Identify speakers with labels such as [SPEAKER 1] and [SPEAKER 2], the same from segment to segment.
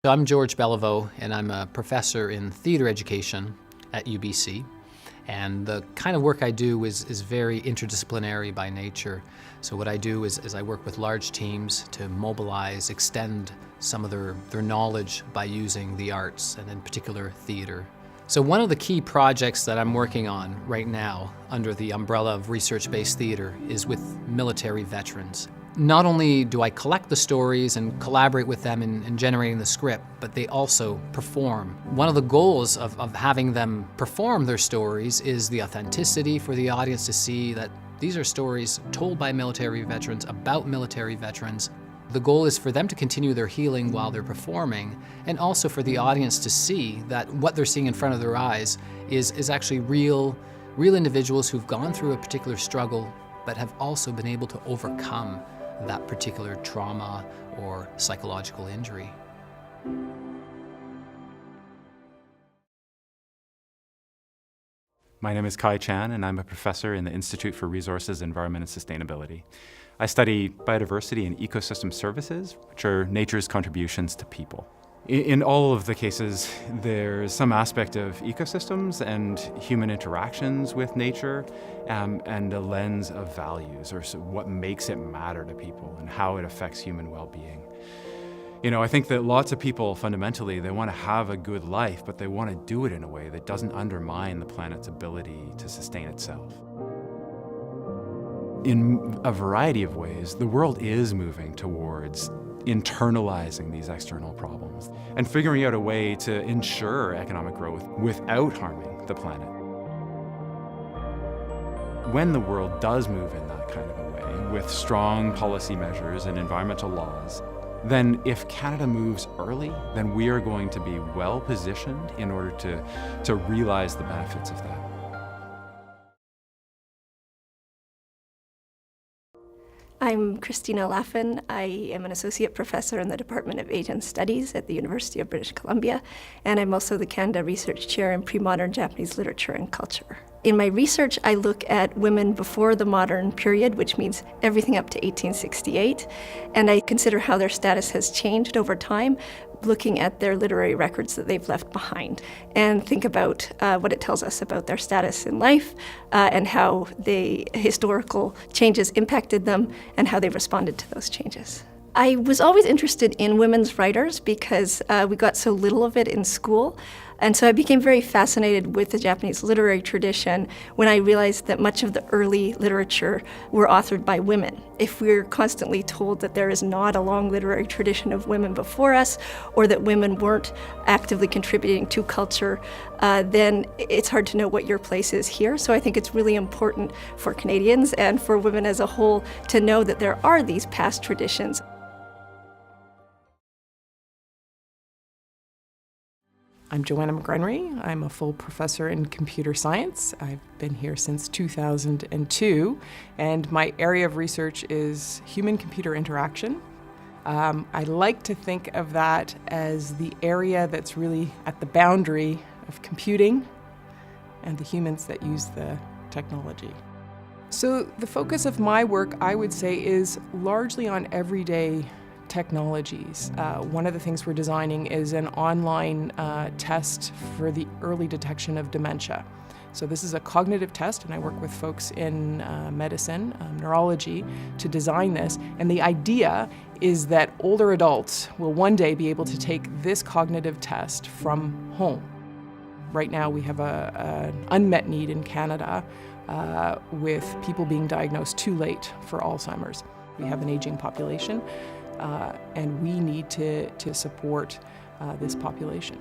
[SPEAKER 1] So I'm George BELLIVEAU, and I'm a professor in theater education at UBC. And the kind of work I do is very interdisciplinary by nature. So what I do is I work with large teams to mobilize, extend some of their knowledge by using the arts, and in particular theater. So one of the key projects that I'm working on right now under the umbrella of research-based theater is with military veterans. Not only do I collect the stories and collaborate with them in generating the script, but they also perform. One of the goals of having them perform their stories is the authenticity for the audience to see that these are stories told by military veterans about military veterans. The goal is for them to continue their healing while they're performing, and also for the audience to see that what they're seeing in front of their eyes is actually real individuals who've gone through a particular struggle, but have also been able to overcome that particular trauma or psychological injury.
[SPEAKER 2] My name is Kai Chan, and I'm a professor in the Institute for Resources, Environment and Sustainability. I study biodiversity and ecosystem services, which are nature's contributions to people. In all of the cases, there's some aspect of ecosystems and human interactions with nature, and a lens of values, or what makes it matter to people and how it affects human well-being. You know, I think that lots of people fundamentally, they want to have a good life, but they want to do it in a way that doesn't undermine the planet's ability to sustain itself. In a variety of ways, the world is moving towards internalizing these external problems and figuring out a way to ensure economic growth without harming the planet. When the world does move in that kind of a way, with strong policy measures and environmental laws, then if Canada moves early, then we are going to be well positioned in order to realize the benefits of that.
[SPEAKER 3] I'm Krystina Laughin. I am an associate professor in the Department of Asian Studies at the University of British Columbia, and I'm also the Canada Research Chair in Pre-Modern Japanese Literature and Culture. In my research, I look at women before the modern period, which means everything up to 1868, and I consider how their status has changed over time, looking at their literary records that they've left behind, and think about what it tells us about their status in life and how the historical changes impacted them and how they responded to those changes. I was always interested in women's writers because we got so little of it in school. And so I became very fascinated with the Japanese literary tradition when I realized that much of the early literature were authored by women. If we're constantly told that there is not a long literary tradition of women before us, or that women weren't actively contributing to culture, then it's hard to know what your place is here. So I think it's really important for Canadians and for women as a whole to know that there are these past traditions.
[SPEAKER 4] I'm Joanna McGRENERE. I'm a full professor in computer science. I've been here since 2002, and my area of research is human-computer interaction. I like to think of that as the area that's really at the boundary of computing and the humans that use the technology. So the focus of my work, I would say, is largely on everyday technologies. One of the things we're designing is an online test for the early detection of dementia. So this is a cognitive test, and I work with folks in medicine, neurology, to design this. And the idea is that older adults will one day be able to take this cognitive test from home. Right now we have an unmet need in Canada with people being diagnosed too late for Alzheimer's. We have an aging population, and we need to support this population.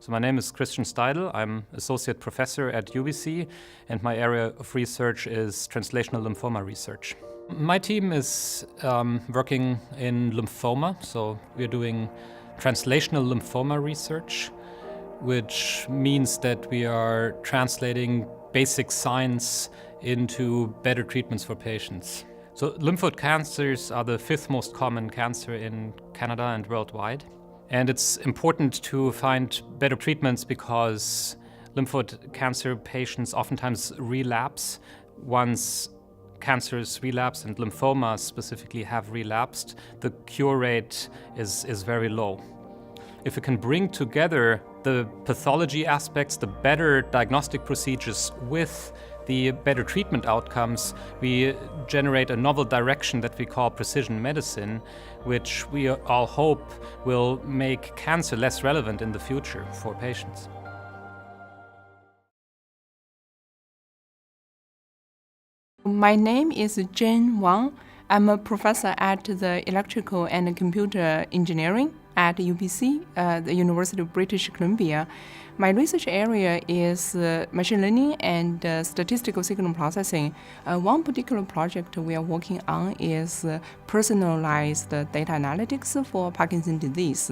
[SPEAKER 5] So my name is STEIDL. I'm associate professor at UBC, and my area of research is translational lymphoma research. My team is working in lymphoma, so we're doing translational lymphoma research, which means that we are translating basic science into better treatments for patients. So lymphoid cancers are the 5th most common cancer in Canada and worldwide. And it's important to find better treatments because lymphoid cancer patients oftentimes relapse once cancers relapse and lymphomas specifically have relapsed, the cure rate is very low. If we can bring together the pathology aspects, the better diagnostic procedures with the better treatment outcomes, we generate a novel direction that we call precision medicine, which we all hope will make cancer less relevant in the future for patients.
[SPEAKER 6] My name is Zhen Wong. I'm a professor at the Electrical and Computer Engineering at UBC, the University of British Columbia. My research area is machine learning and statistical signal processing. One particular project we are working on is personalized data analytics for Parkinson's disease.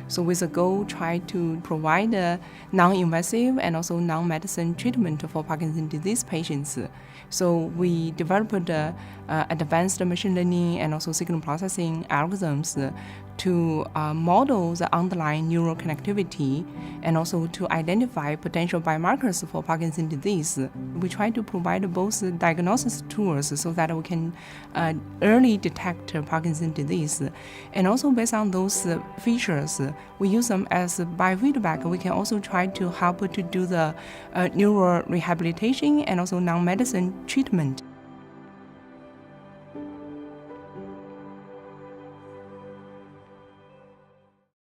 [SPEAKER 6] So with a goal, try to provide a non-invasive and also non-medicine treatment for Parkinson's disease patients. So we developed advanced machine learning and also signal processing algorithms to model the underlying neural connectivity and also to identify potential biomarkers for Parkinson's disease. We try to provide both diagnosis tools so that we can early detect Parkinson's disease. And also based on those features, we use them as biofeedback. We can also try to help to do the neural rehabilitation and also non-medicine treatment.